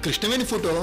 Krishnaveni photo.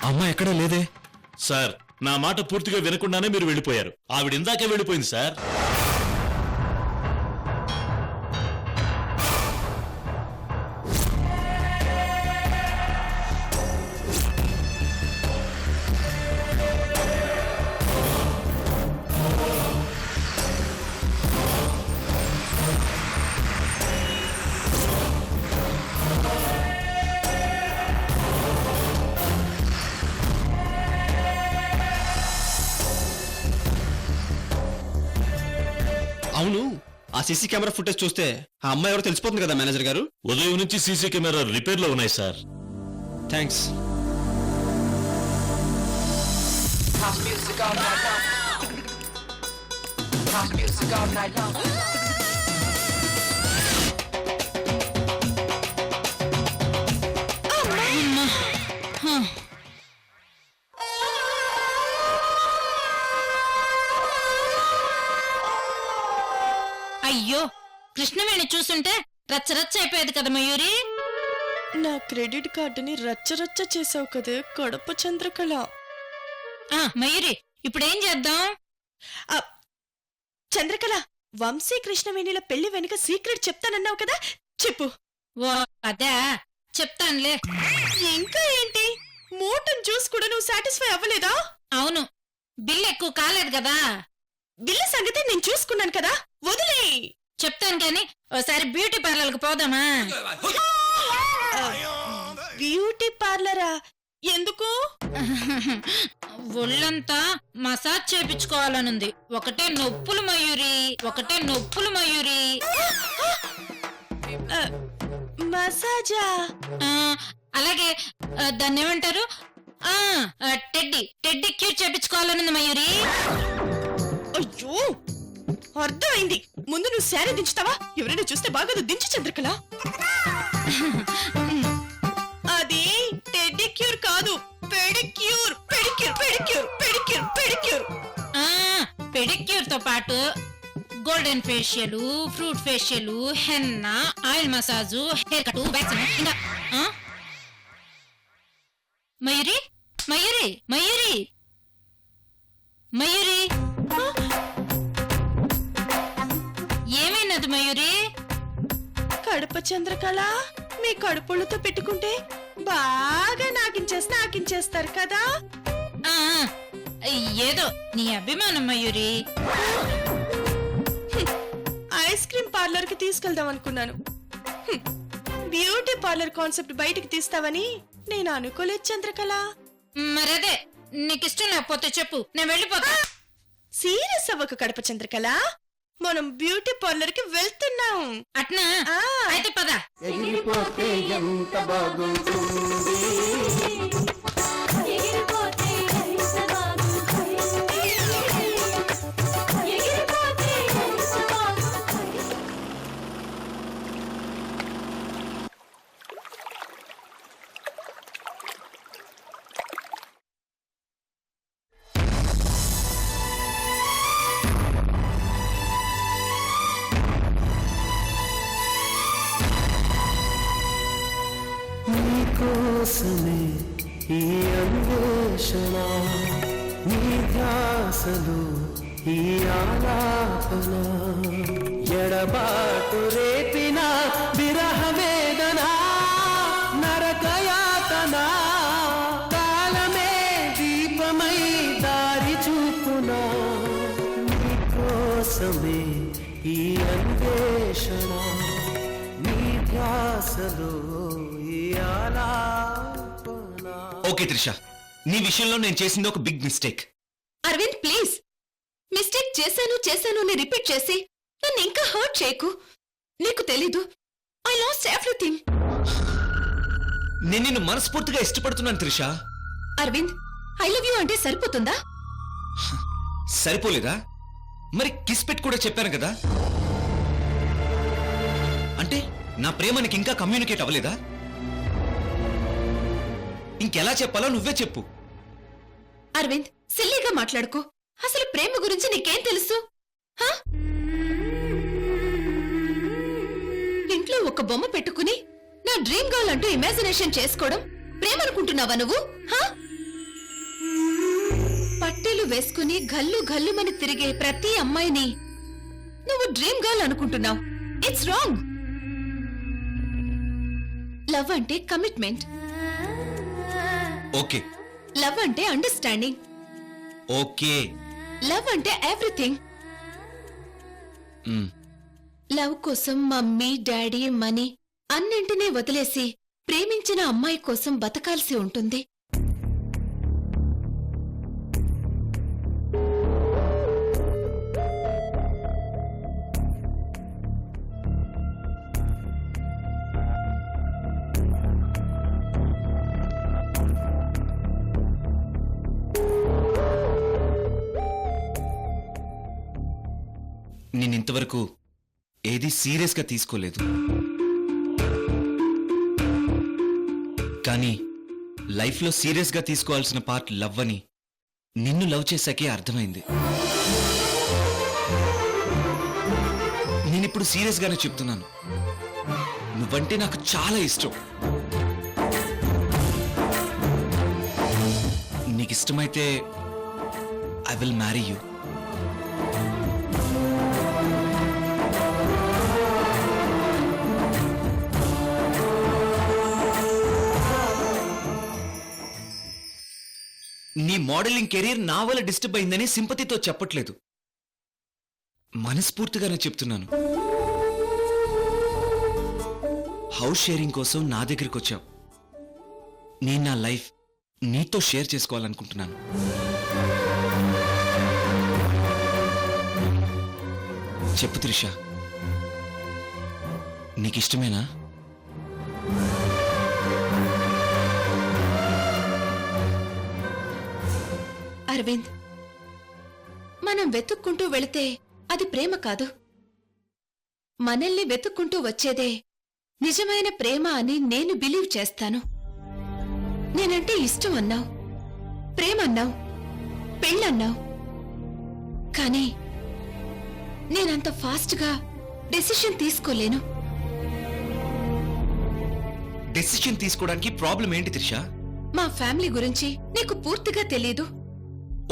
అమ్మ ఎక్కడా లేదే సార్. నా మాట పూర్తిగా వినకుండానే మీరు వెళ్ళిపోయారు. ఆవిడ ఇందాకే వెళ్ళిపోయింది సార్. అవును, ఆ సీసీ కెమెరా ఫుటేజ్ చూస్తే ఆ అమ్మాయి ఎవరో తెలిసిపోతుంది కదా మేనేజర్ గారు. ఉదయం నుంచి సీసీ కెమెరా రిపేర్ లో ఉన్నాయి సార్. థ్యాంక్స్. అయ్యో, కృష్ణవేణి చూస్తుంటే రచ్చరచ్చ అయిపోయేది కదా మయూరి. నా క్రెడిట్ కార్డుని రచ్చరచ్చ చేసావు కదా కడప చంద్రకళ. మయూరి, ఇప్పుడేం చేద్దాం? చంద్రకళ, వంశీ కృష్ణవేణిల పెళ్లి వెనుక సీక్రెట్ చెప్తానన్నావు కదా, చెప్పు. ఓ అదే, చెప్తానులే. ఇంకా ఏంటి, మూటను చూసి కూడా నువ్వు సాటిస్ఫై అవ్వలేదా? అవును, బిల్ ఎక్కువ కాలేదు కదా. బిల్ల సంగతి నేను చూసుకున్నాను కదా, వదిలే. చెప్తాను కానీ ఓసారి బ్యూటీ పార్లర్ కు పోదామా? బ్యూటీ పార్లరా? ఎందుకు? ఒళ్ళంతా మసాజ్ చేపించుకోవాలనుంది. ఒకటే నొప్పులు మయూరి, ఒకటే నొప్పులు మయూరి. మసాజా? అలాగే దాన్ని ఏమంటారు, టెడ్డీ టెడ్డీ క్యూర్ చేపించుకోవాలనుంది మయూరి. అయ్యో, అర్థమైంది. ముందు నువ్వు శారీ దించుతావా? ఎవరైనా చూస్తే బాగోదు, దించు చంద్రకళ. అది టెడ్డిక్యూర్ కాదు, pedicure. Pedicure pedicure pedicure pedicure. Pedicure తో పాటు golden facial, fruit facial, henna, oil massage, hair cut, waxing. Mayuri Mayuri Mayuri Mayuri, ఏమైనది మయూరి? కడప చంద్రకళ, మీ కడుపులతో పెట్టుకుంటే బాగా నాకించేస్తారు కదా. ఏదో నీ అభిమానం మయూరి. ఐస్ క్రీమ్ పార్లర్ కి తీసుకెళ్దాం అనుకున్నాను. బ్యూటీ పార్లర్ కాన్సెప్ట్ బయటికి తీస్తావని నేను అనుకోలేదు చంద్రకళ. మరదే, నీకిష్టం లేకపోతే చెప్పు, నేను వెళ్ళిపోతా. సీరియస్ అవ్వక కడప చంద్రకళ, మనం బ్యూటీ పార్లర్ కి వెళ్తున్నాం. అట్నా? అయితే పద. ఎగిరిపోతే ఎంత బాగుంటుంది, ఎగిరిపోతే ఎంత బాగుంటుంది, ఎగిరిపోతే ఎంత బాగుంటుంది. కోసమే ఈ అన్వేషణ నీ ధ్యాసలో ఈ ఆలాపన ఎడబాటు రేపిన విరహ వేదన నరకయాతన కాలమే దీపమై దారి చూపునా నీ కోసమే ఈ అన్వేషణ నీ ధ్యాసలో ఈ ఆలాపన. ఓకే త్రిష, నీ విషయంలో నేను చేసింది ఒక big mistake. Aravind please, mistake చేశాను అని రిపీట్ చేసి నన్ను ఇంకా హర్ట్ చేయకు. నీకు తెలీదు, ఐ లాస్ట్ ఎవ్రీథింగ్. నేను నిన్ను మనస్ఫూర్తిగా ఇష్టపడుతున్నాను Trisha. Aravind, I love you అంటే సరిపోతుందా? సరిపోలేదా? మరి కిస్ పెట్టి కూడా చెప్పాను కదా. అంటే నా ప్రేమ నీకు ఇంకా కమ్యూనికేట్ అవ్వలేదా? ఇంకెలా చెప్పాలో నువ్వే చెప్పు. అరవింద్, సిల్లీగా మాట్లాడుకో. అసలు ప్రేమ గురించి నీకేం తెలుసు? హా? ఇంట్లో ఒక బొమ్మ పెట్టుకుని నా డ్రీమ్ గర్ల్ అంటూ ఇమాజినేషన్ చేసుకోవడం ప్రేమ అనుకుంటున్నావా నువ్వు? హా? పట్టీలు వేసుకుని గల్లు గల్లుమని తిరిగే ప్రతి అమ్మాయిని నువ్వు డ్రీమ్ గర్ల్ అనుకుంటున్నావు. It's wrong. లవ్ అంటే కమిట్మెంట్. ఓకే లవ్ అంటే అండర్స్టాండింగ్. ఓకే లవ్ అంటే ఎవ్రీథింగ్. లవ్ కోసం మమ్మీ, డాడీ, మనీ అన్నింటినీ వదిలేసి ప్రేమించిన అమ్మాయి కోసం బతకాల్సి ఉంటుంది. నేనింతవరకు ఏది సీరియస్గా తీసుకోలేదు, కానీ లైఫ్లో సీరియస్గా తీసుకోవాల్సిన పార్ట్ లవ్ అని నిన్ను లవ్ చేశాకే అర్థమైంది. నేనిప్పుడు సీరియస్గానే చెప్తున్నాను, నువ్వంటే నాకు చాలా ఇష్టం. నీకిష్టమైతే ఐ విల్ మ్యారీ యూ. నీ మోడలింగ్ కెరీర్ నా వల్ల డిస్టర్బ్ అయిందని సింపతితో చెప్పట్లేదు, మనస్ఫూర్తిగానే చెప్తున్నాను. హౌస్ షేరింగ్ కోసం నా దగ్గరికి వచ్చావు. నేను నా లైఫ్ నీతో షేర్ చేసుకోవాలనుకుంటున్నాను. చెప్పు త్రిష, నీకిష్టమేనా? అరవింద్, మనం వెతుక్కుంటూ వెళితే అది ప్రేమ కాదు. మనల్ని వెతుక్కుంటూ వచ్చేదే నిజమైన ప్రేమ అని నేను బిలీవ్ చేస్తాను. నేనంటే ఇష్టం అన్నావు, ప్రేమ అన్నావు, పెళ్ళన్నావు, కానీ నేనంత ఫాస్ట్గా డెసిషన్ తీసుకోలేను. డెసిషన్ తీసుకోవడానికి ప్రాబ్లం ఏంటి త్రిష? మా ఫ్యామిలీ గురించి నీకు పూర్తిగా తెలీదు.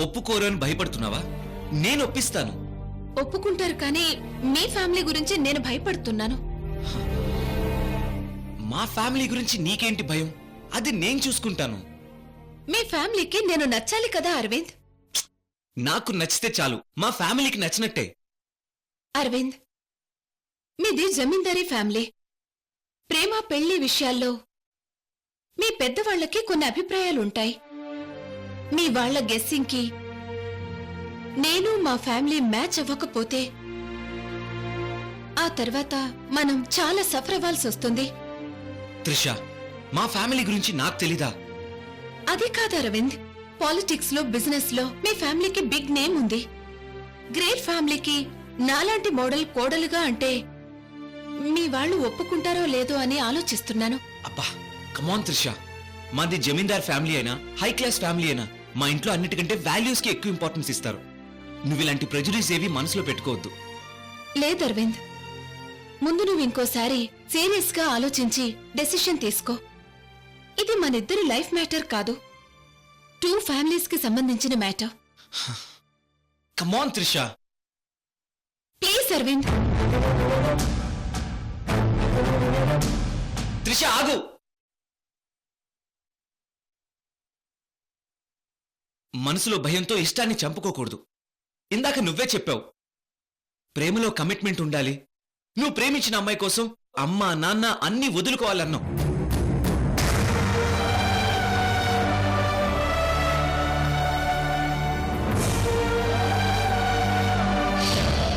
ఒప్పుకోరు అని భయపడుతున్నావా? నేను ఒప్పిస్తాను. ఒప్పుకుంటారు, కానీ మీ ఫ్యామిలీ గురించి నేను భయపడుతున్నాను. మా ఫ్యామిలీ గురించి నీకేంటి భయం? అది నేను చూసుకుంటాను. మీ ఫ్యామిలీకి నేను నచ్చాలి కదా అరవింద్. నాకు నచ్చితే చాలు, మా ఫ్యామిలీకి నచ్చినట్టే. అరవింద్, మీది జమీందారీ ఫ్యామిలీ. ప్రేమ పెళ్లి విషయాల్లో మీ పెద్దవాళ్లకి కొన్ని అభిప్రాయాలుంటాయి. మీ వాళ్ల గెస్సింగ్కి నేను మా ఫ్యామిలీ మ్యాచ్ అవ్వకపోతే ఆ తర్వాత మనం చాలా సఫర్ అవ్వాల్సి వస్తుంది. త్రిష, మా ఫ్యామిలీ గురించి నాకు తెలీదా? అది కాదు అరవింద్, పాలిటిక్స్ లో, బిజినెస్ లో మీ ఫ్యామిలీకి బిగ్ నేమ్ ఉంది. గ్రేట్ ఫ్యామిలీకి నాలాంటి మోడల్ కోడలుగా అంటే మీ వాళ్ళు ఒప్పుకుంటారో లేదో అని ఆలోచిస్తున్నాను. అబ్బా కమాన్ త్రిష, మాది జమీందార్ ఫ్యామిలీ అయినా, హై క్లాస్ ఫ్యామిలీ అయినా, మా ఇంట్లో అన్నిటికంటే వాల్యూస్ కి ఎక్కువ ఇంపార్టెన్స్ ఇస్తారు. నువ్వు ఇలాంటి ప్రెజుడీస్ ఏవి మనసులో పెట్టుకోవద్దు. లేదు అరవింద్, ముందు నువ్వు ఇంకోసారి సీరియస్ గా ఆలోచించి డెసిషన్ తీసుకో. ఇది మనిద్దరి లైఫ్ మ్యాటర్ కాదు, 2 ఫ్యామిలీస్ కి సంబంధించిన matter. Come on Trisha. Please Aravind. Trisha ఆగు. మనసులో భయంతో ఇష్టాన్ని చంపుకోకూడదు. ఇందాక నువ్వే చెప్పావు, ప్రేమలో కమిట్మెంట్ ఉండాలి. నువ్వు ప్రేమించిన అమ్మాయి కోసం అమ్మ నాన్న అన్నీ వదులుకోవాలన్నావు.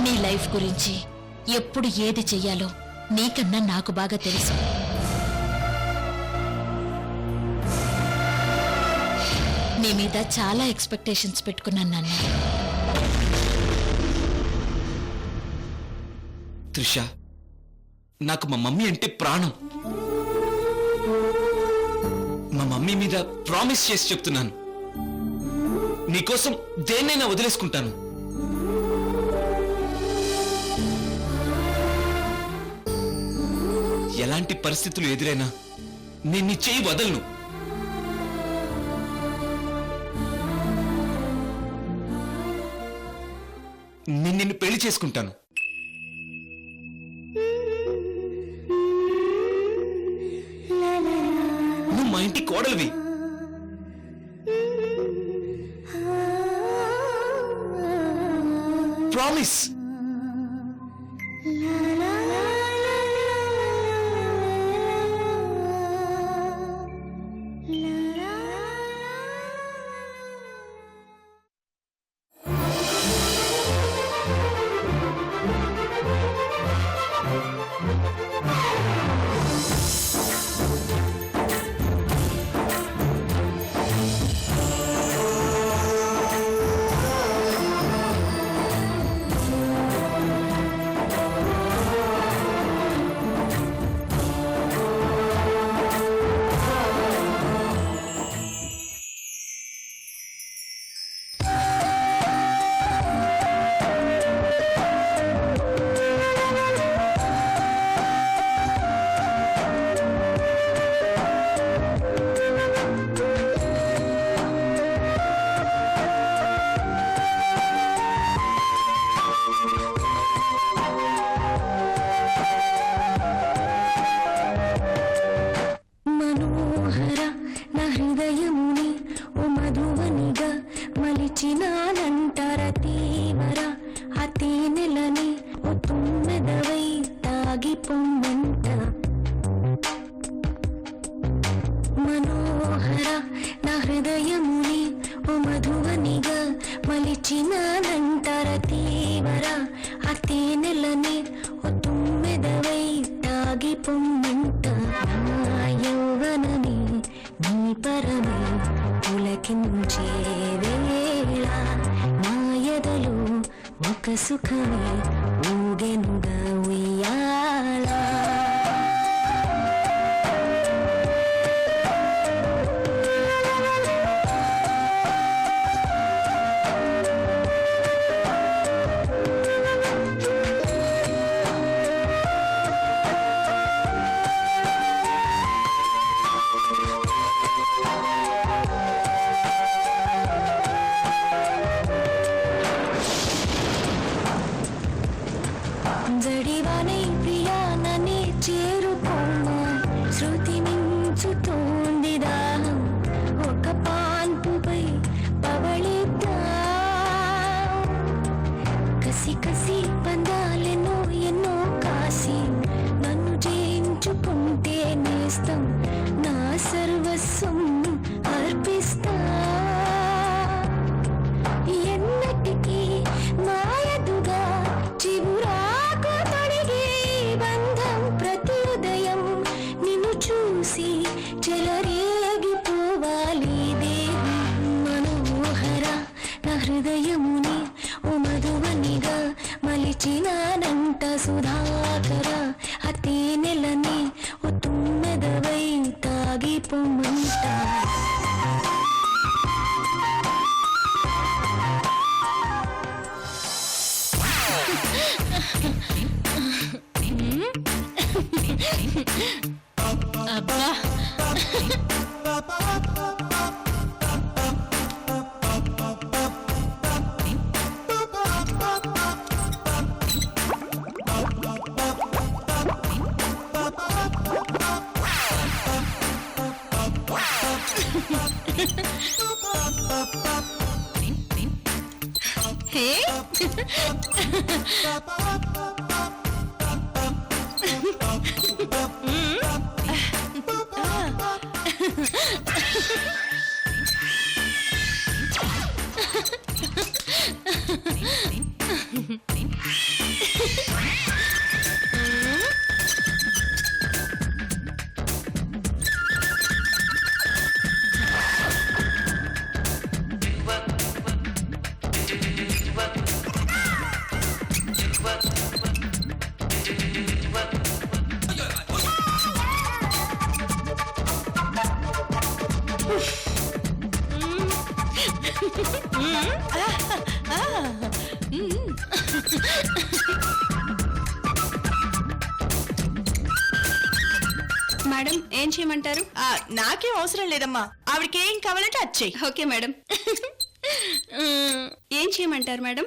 నీ లైఫ్ గురించి ఎప్పుడు ఏది చెయ్యాలో నీకన్నా నాకు బాగా తెలుసు. నీ మీద చాలా ఎక్స్పెక్టేషన్స్ పెట్టుకున్నాను నాన్న. త్రిష, నాకు మా మమ్మీ అంటే ప్రాణం. మా మమ్మీ మీద ప్రామిస్ చేసి చెప్తున్నాను, నీకోసం దేన్నైనా వదిలేసుకుంటాను. ఎలాంటి పరిస్థితులు ఎదురైనా నేను నీ చేయి వదలను. నేను నిన్ను పెళ్లి చేసుకుంటాను. నువ్వు మా ఇంటి కోడలివి. ప్రామిస్. సుఖమే ఊగెనుగా ఉయ్యాలా. జడివాన హే మేడం ఏం చేయమంటారు? నాకేం అవసరం లేదమ్మా, ఆవిడకి ఏం కావాలంటే అది చెయ్యి. Okay madam. ఏం చేయమంటారు madam?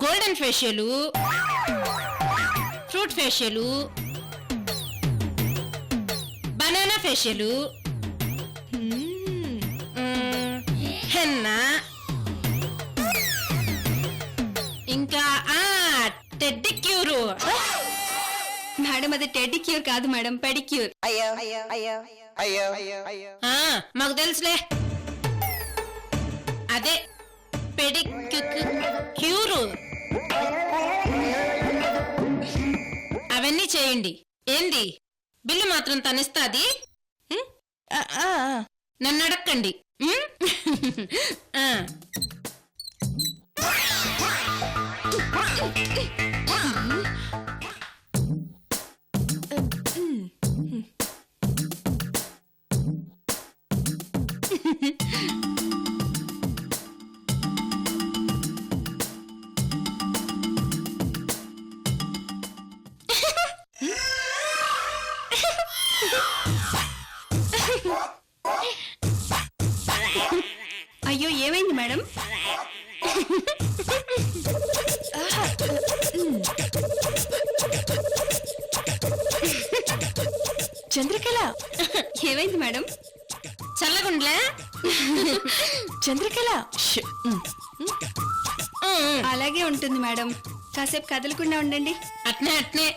Golden facial, fruit facial, banana facial, henna, ఇంకా టెడ్డిక్యూరు. మేడం అది టెడ్డిక్యూర్ కాదు మేడం, పెడిక్యూర్. మాకు తెలుసులే, అదే పెడిక్యూరు. అవన్నీ చేయండి. ఏంది బిల్లు మాత్రం తనిస్తాది, నన్ను అడక్కండి. అయ్యో ఏమైంది మేడం? చంద్రకళ ఏమైంది మేడం? చల్లగుండ్లే చంద్రకళ. అలాగే ఉంటుంది మేడం, కాసేపు కదలకుండా ఉండండి. అట్నే అట్నే.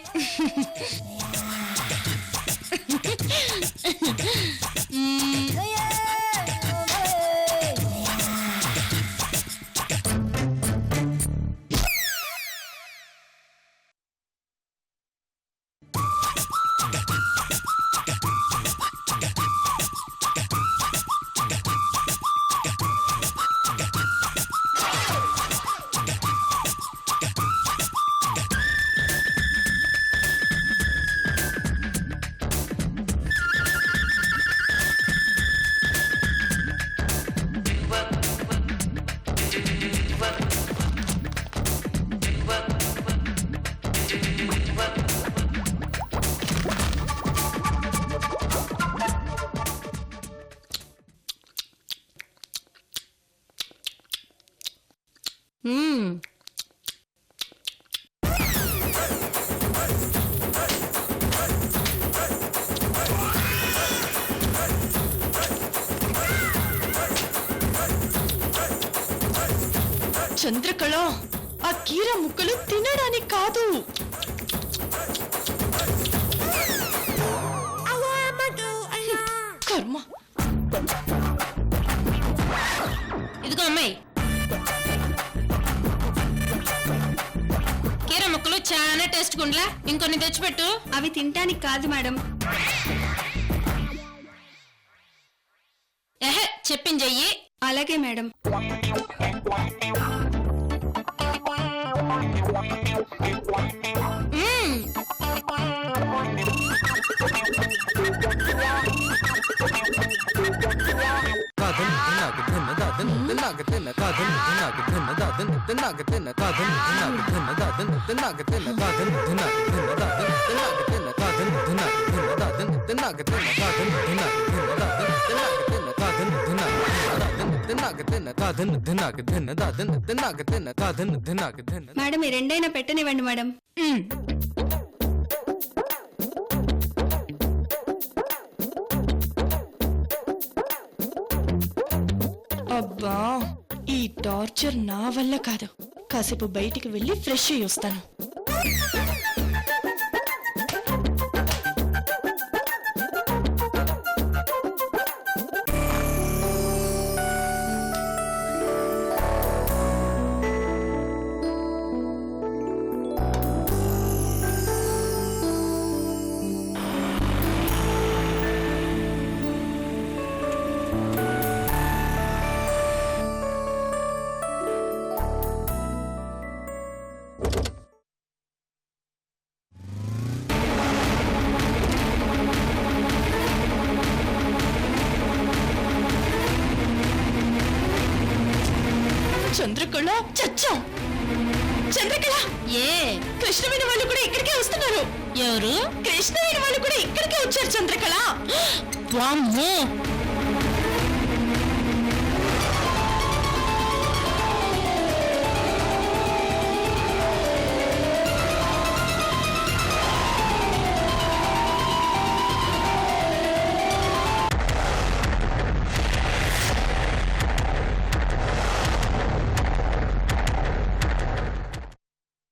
చంద్రకళ, ఆ కీర ముక్కలు తినడానికి కాదు. కర్మ. ఇదిగో అమ్మాయి, కీర ముక్కలు చాలా టేస్ట్ గుండ్లా, ఇంకొన్ని తెచ్చిపెట్టు. అవి తినటానికి కాదు మేడం. చెప్పింజయ్యి. అలాగే మేడం. మేడం ఈ రెండైనా పెట్టనివ్వండి మేడం. అబ్బా, ఈ టార్చర్ నా వల్ల కాదు. కాసేపు బయటికి వెళ్ళి ఫ్రెష్ అయ్యి వస్తాను. చంద్రకళ చచ్చాం. చంద్రకళ ఏ కృష్ణవేణి వాళ్ళు కూడా ఇక్కడికే వస్తున్నారు. ఎవరు? కృష్ణవేణి వాళ్ళు కూడా ఇక్కడికే వచ్చారు. చంద్రకళ వామ్మో